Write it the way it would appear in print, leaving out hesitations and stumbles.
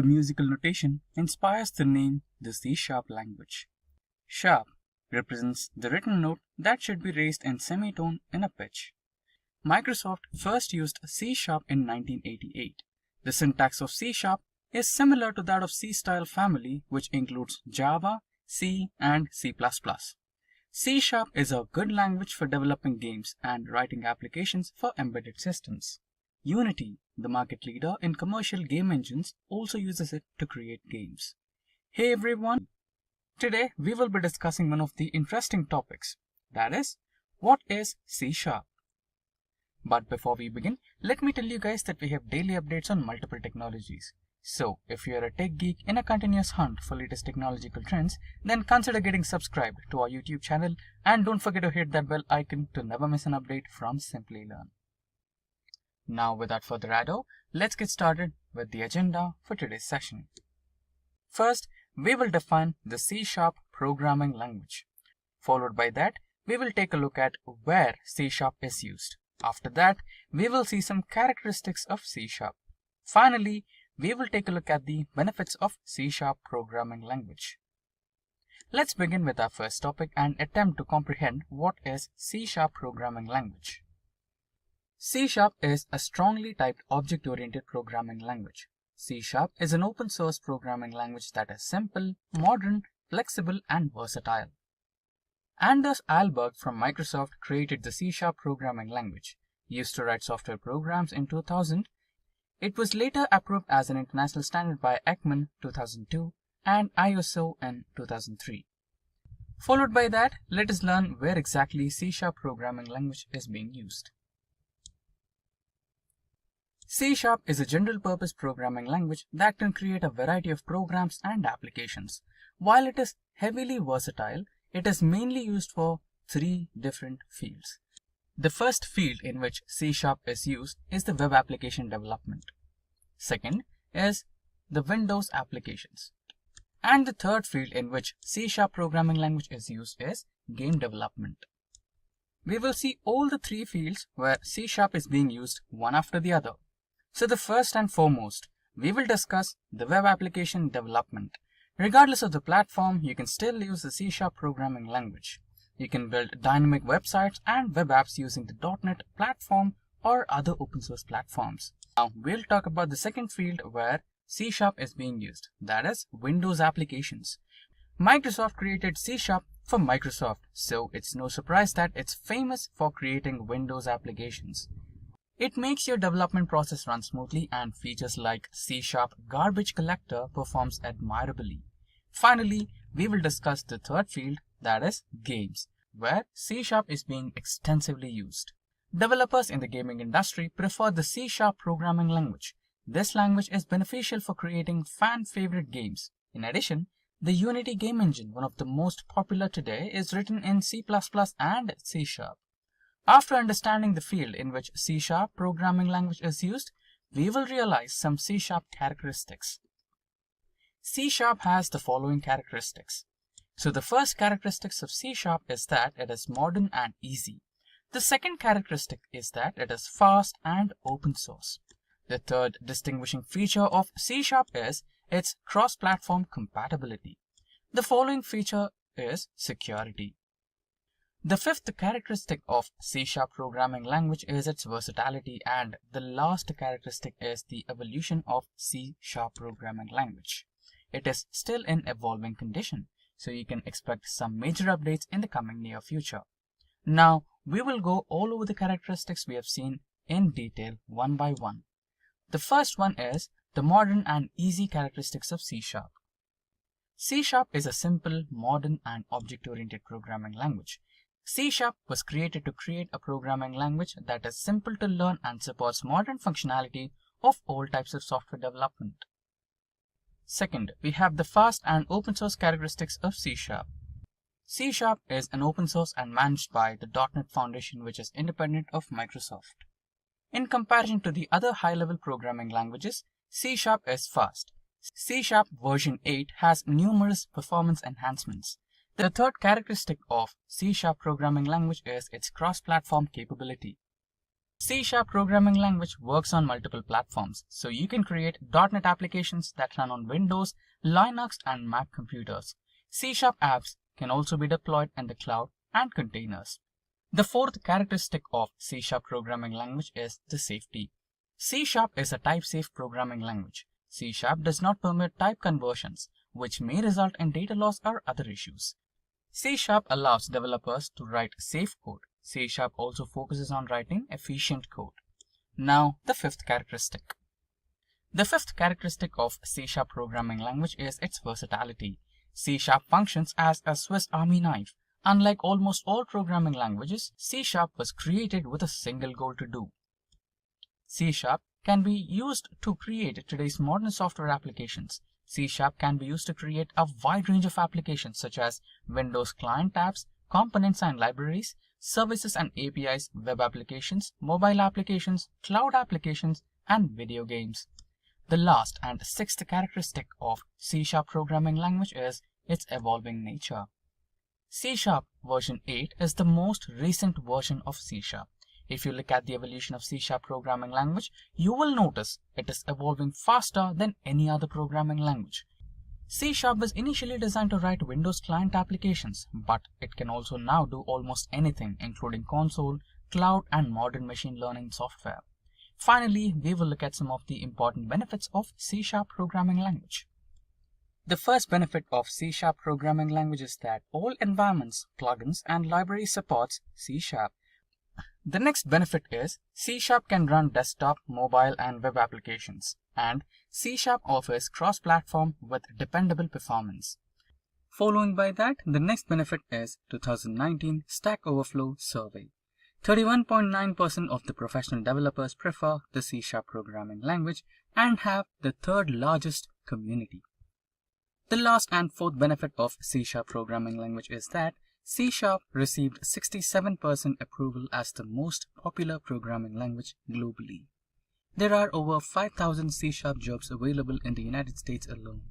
the musical notation inspires the name the C-sharp language. Sharp represents the written note that should be raised in semitone in a pitch. Microsoft first used C-sharp in 1988. The syntax of C-sharp is similar to that of C-style family, which includes Java, C, and C++. C-sharp is a good language for developing games and writing applications for embedded systems. Unity, the market leader in commercial game engines, also uses it to create games. Hey everyone! Today we will be discussing one of the interesting topics, that is, what is C-sharp? But before we begin, let me tell you guys that we have daily updates on multiple technologies. So, if you are a tech geek in a continuous hunt for latest technological trends, then consider getting subscribed to our YouTube channel and don't forget to hit that bell icon to never miss an update from Simply Learn. Now, without further ado, let's get started with the agenda for today's session. First, we will define the C-sharp programming language. Followed by that, we will take a look at where C-sharp is used. After that, we will see some characteristics of C-sharp. Finally, we will take a look at the benefits of C-sharp programming language. Let's begin with our first topic and attempt to comprehend what is C-sharp programming language. C-sharp is a strongly typed object-oriented programming language. C-sharp is an open-source programming language that is simple, modern, flexible, and versatile. Anders Ahlberg from Microsoft created the C-sharp programming language. Used to write software programs in 2000, it was later approved as an international standard by ECMAN 2002 and ISO in 2003. Followed by that, let us learn where exactly C-sharp programming language is being used. C-sharp is a general-purpose programming language that can create a variety of programs and applications. While it is heavily versatile, it is mainly used for three different fields. The first field in which C-sharp is used is the web application development. Second is the Windows applications. And the third field in which C-sharp programming language is used is game development. We will see all the three fields where C-sharp is being used one after the other. So the first and foremost, we will discuss the web application development. Regardless of the platform, you can still use the C-sharp programming language. You can build dynamic websites and web apps using the .NET platform or other open source platforms. Now, we'll talk about the second field where C-sharp is being used, that is Windows applications. Microsoft created C-sharp for Microsoft, so it's no surprise that it's famous for creating Windows applications. It makes your development process run smoothly and features like C-sharp garbage collector performs admirably. Finally, we will discuss the third field, that is games, where C-sharp is being extensively used. Developers in the gaming industry prefer the C-sharp programming language. This language is beneficial for creating fan-favorite games. In addition, the Unity game engine, one of the most popular today, is written in C++ and C-sharp. After understanding the field in which C-sharp programming language is used, we will realize some C-sharp characteristics. C-sharp has the following characteristics. So the first characteristics of C-sharp is that it is modern and easy. The second characteristic is that it is fast and open source. The third distinguishing feature of C-sharp is its cross-platform compatibility. The following feature is security. The fifth characteristic of C-sharp programming language is its versatility, and the last characteristic is the evolution of C-sharp programming language. It is still in evolving condition, so you can expect some major updates in the coming near future. Now, we will go all over the characteristics we have seen in detail one by one. The first one is the modern and easy characteristics of C-sharp. C-sharp is a simple, modern, and object-oriented programming language. C-sharp was created to create a programming language that is simple to learn and supports modern functionality of all types of software development. Second, we have the fast and open source characteristics of C-sharp. C-sharp is an open source and managed by the .NET Foundation, which is independent of Microsoft. In comparison to the other high-level programming languages, C-sharp is fast. C-sharp version 8 has numerous performance enhancements. The third characteristic of C-sharp programming language is its cross-platform capability. C# programming language works on multiple platforms, so you can create .NET applications that run on Windows, Linux, and Mac computers. C# apps can also be deployed in the cloud and containers. The fourth characteristic of C# programming language is the safety. C# is a type-safe programming language. C# does not permit type conversions, which may result in data loss or other issues. C# allows developers to write safe code. C# also focuses on writing efficient code. Now, the fifth characteristic. The fifth characteristic of C# programming language is its versatility. C# functions as a Swiss Army knife. Unlike almost all programming languages, C# was created with a single goal to do. C# can be used to create today's modern software applications. C# can be used to create a wide range of applications such as Windows client apps, components and libraries, services and APIs, web applications, mobile applications, cloud applications, and video games. The last and sixth characteristic of C# programming language is its evolving nature. C# version 8 is the most recent version of C#. If you look at the evolution of C# programming language, you will notice it is evolving faster than any other programming language. C# was initially designed to write Windows client applications, but it can also now do almost anything, including console, cloud, and modern machine learning software. Finally, we will look at some of the important benefits of C# programming language. The first benefit of C# programming language is that all environments, plugins, and libraries supports C#. The next benefit is C# can run desktop, mobile, and web applications, and C# offers cross-platform with dependable performance. Following by that, the next benefit is 2019 Stack Overflow survey. 31.9% of the professional developers prefer the C# programming language and have the third largest community. The last and fourth benefit of C# programming language is that C# received 67% approval as the most popular programming language globally. There are over 5,000 C# jobs available in the United States alone.